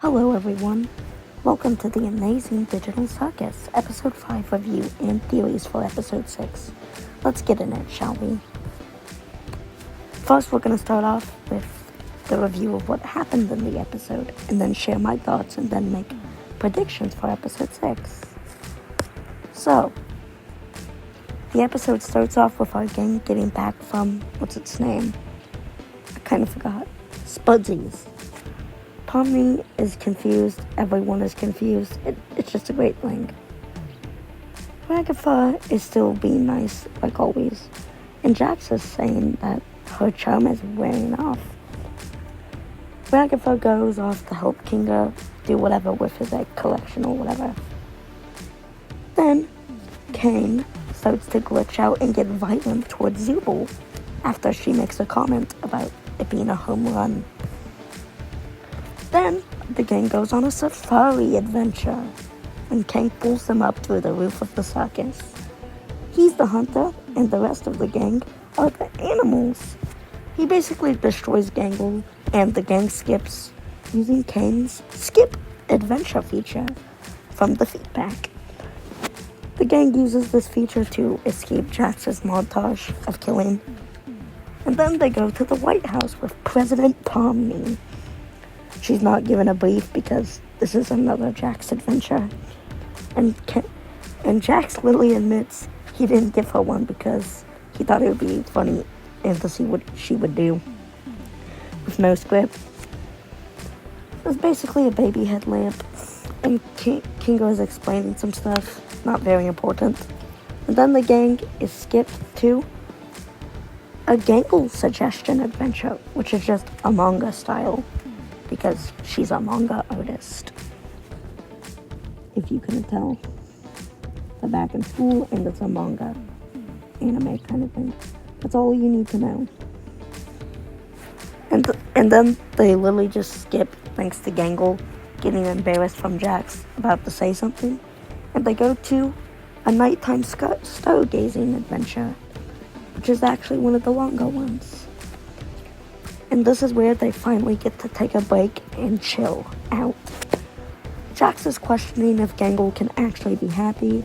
Hello everyone, welcome to the Amazing Digital Circus, episode 5 review and theories for episode 6. Let's get in it, shall we? First, we're going to start off with the review of what happened in the episode, and then share my thoughts, and then make predictions for episode 6. So, the episode starts off with our gang getting back from, what's its name? I kind of forgot. Spudsies. Pomni is confused, everyone is confused, it's just a great thing. Ragatha is still being nice, like always, and Jax is saying that her charm is wearing off. Ragatha goes off to help Kinga do whatever with his egg collection or whatever. Then, Kane starts to glitch out and get violent towards Zubul after she makes a comment about it being a home run. Then, the gang goes on a safari adventure, and Kang pulls them up through the roof of the circus. He's the hunter, and the rest of the gang are the animals. He basically destroys Gangle, and the gang skips using Kane's skip adventure feature from the feedback. The gang uses this feature to escape Jax's montage of killing, and then they go to the White House with President Pomni. She's not given a brief because this is another Jax adventure. And Jax literally admits he didn't give her one because he thought it would be funny and to see what she would do. With no script. It's basically a baby headlamp. And Kingo is explaining some stuff, not very important. And then the gang is skipped to a Gangle suggestion adventure, which is just a manga style. Because she's a manga artist. If you couldn't tell. They're back in school and it's a manga anime kind of thing. That's all you need to know. And then they literally just skip thanks to Gangle getting embarrassed from Jax about to say something. And they go to a nighttime stargazing adventure, which is actually one of the longer ones. And this is where they finally get to take a break and chill out. Jax is questioning if Gangle can actually be happy,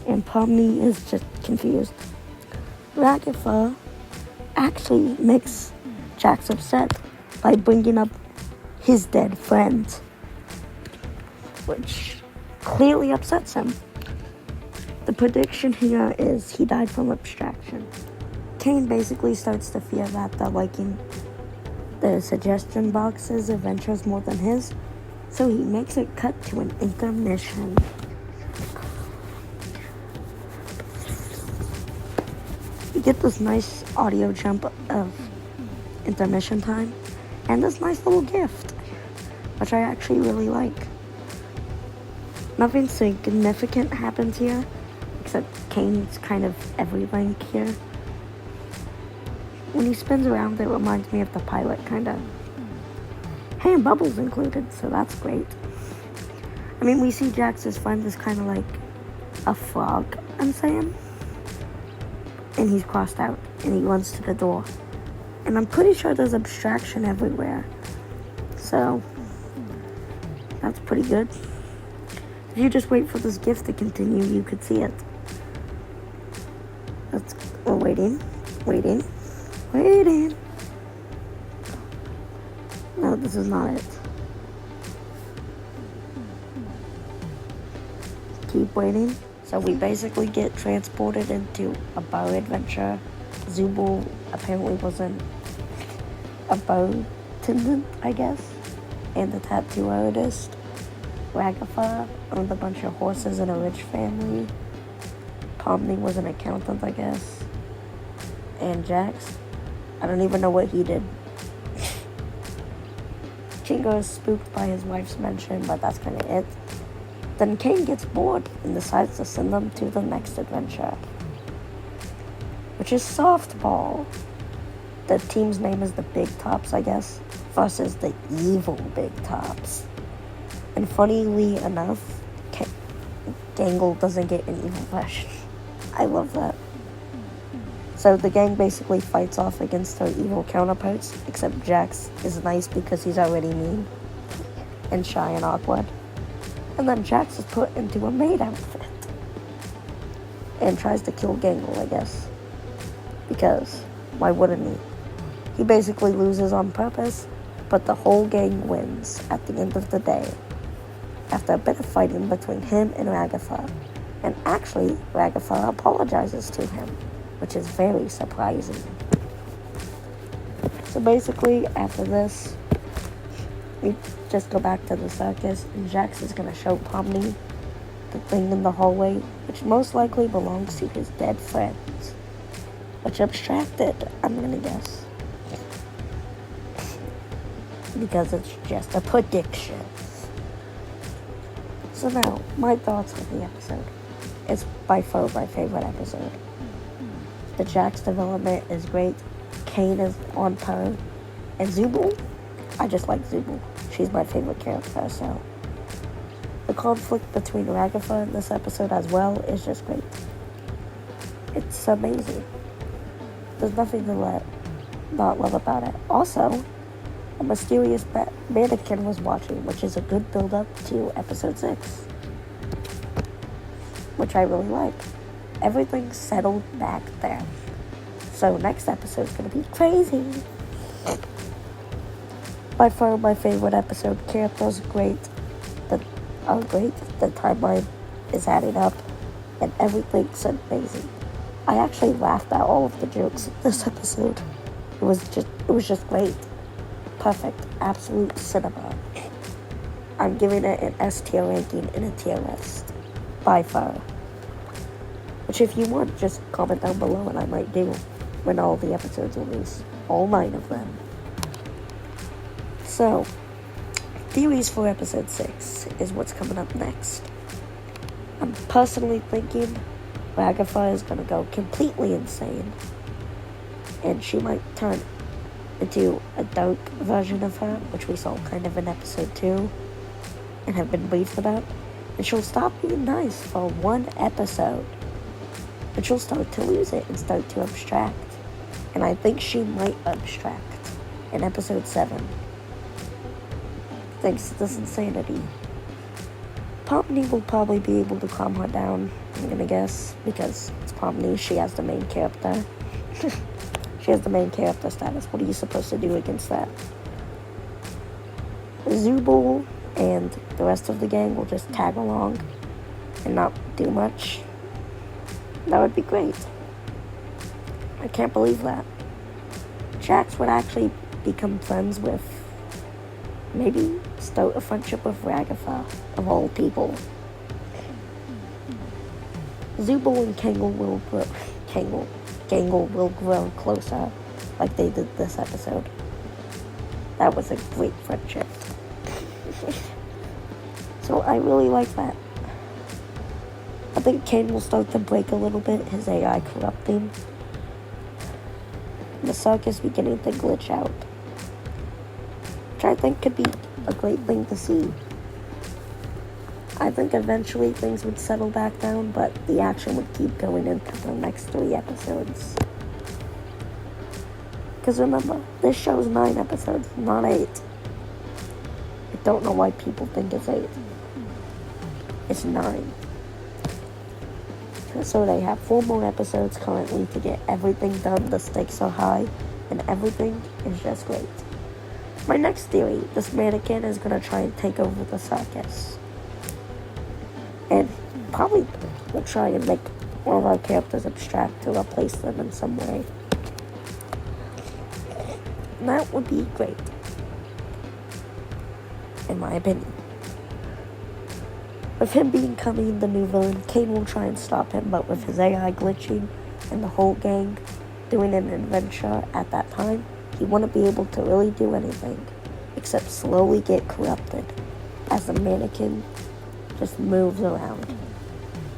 and Pomni is just confused. Ragatha actually makes Jax upset by bringing up his dead friend, which clearly upsets him. The prediction here is he died from abstraction. Kane basically starts to fear that they're liking the suggestion box's adventures more than his, so he makes it cut to an intermission. You get this nice audio jump of intermission time, and this nice little gift, which I actually really like. Nothing significant happens here, except Kane's kind of everything here. When he spins around, it reminds me of the pilot, kind of. Hey, and Bubbles included, so that's great. I mean, we see Jax's friend is kind of like a frog, I'm saying. And he's crossed out, and he runs to the door. And I'm pretty sure there's abstraction everywhere. So, that's pretty good. If you just wait for this gift to continue, you could see it. We're waiting. No, this is not it. Keep waiting. So we basically get transported into a bar adventure. Zubul apparently wasn't a bar attendant, I guess, and a tattoo artist. Ragatha owned a bunch of horses in a rich family. Pomni was an accountant, I guess. And Jax, I don't even know what he did. Kingo is spooked by his wife's mention, but that's kind of it. Then Kane gets bored and decides to send them to the next adventure, which is softball. The team's name is the Big Tops, I guess, versus the evil Big Tops. And funnily enough, Gangle doesn't get an evil version. I love that. So the gang basically fights off against their evil counterparts, except Jax is nice because he's already mean. and shy and awkward. And then Jax is put into a maid outfit and tries to kill Gangle, I guess. Because why wouldn't he? He basically loses on purpose, but the whole gang wins at the end of the day. After a bit of fighting between him and Ragatha. And actually, Ragatha apologizes to him, which is very surprising. So basically, after this, we just go back to the circus, and Jax is gonna show Pomni the thing in the hallway, which most likely belongs to his dead friends. Which abstracted, I'm gonna guess. Because it's just a prediction. So now, my thoughts on the episode. It's by far my favorite episode. The Jax development is great. Kane is on par. And Zubul, I just like Zubul. She's my favorite character, so. The conflict between Ragatha in this episode as well is just great. It's amazing. There's nothing to not love about it. Also, a mysterious mannequin was watching, which is a good build-up to episode 6. Which I really like. Everything's settled back there. So next episode's gonna be crazy. By far my favorite episode. Characters great. Great. The timeline is adding up. And everything's amazing. I actually laughed at all of the jokes in this episode. It was just great. Perfect. Absolute cinema. I'm giving it an S tier ranking in a tier list. By far. Which if you want, just comment down below and I might do when all the episodes release. All 9 of them. So, theories for episode 6 is what's coming up next. I'm personally thinking Ragatha is gonna go completely insane. And she might turn into a dark version of her, which we saw kind of in episode 2 and have been briefed about. And she'll stop being nice for one episode. And she'll start to lose it and start to abstract. And I think she might abstract in episode 7. Thanks to this insanity. Pomni will probably be able to calm her down, I'm gonna guess, because it's Pomni, she has the main character. She has the main character status. What are you supposed to do against that? Zubul and the rest of the gang will just tag along and not do much. That would be great. I can't believe that. Jax would actually become friends with, maybe start a friendship with Ragatha, of all people. Zubul and Gangle will grow closer, like they did this episode. That was a great friendship. So I really like that. I think Kane will start to break a little bit, his AI corrupting. The circus beginning to glitch out. Which I think could be a great thing to see. I think eventually things would settle back down, but the action would keep going into the next 3 episodes. Because remember, this show's 9 episodes, not 8. I don't know why people think it's 8. It's 9. So they have 4 more episodes currently to get everything done. The stakes are high, and everything is just great. My next theory, this mannequin is going to try and take over the circus. And probably will try and make one of our characters abstract to replace them in some way. And that would be great, in my opinion. With him becoming the new villain, Kane will try and stop him, but with his AI glitching and the whole gang doing an adventure at that time, he wouldn't be able to really do anything except slowly get corrupted as the mannequin just moves around,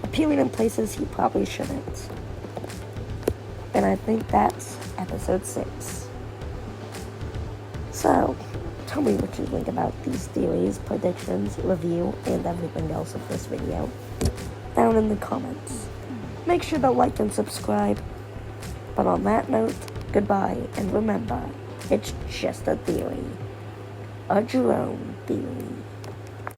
appearing in places he probably shouldn't. And I think that's episode 6. So, tell me what you think about these theories, predictions, review, and everything else of this video down in the comments. Make sure to like and subscribe. But on that note, goodbye, and remember, it's just a theory. A Jerome theory.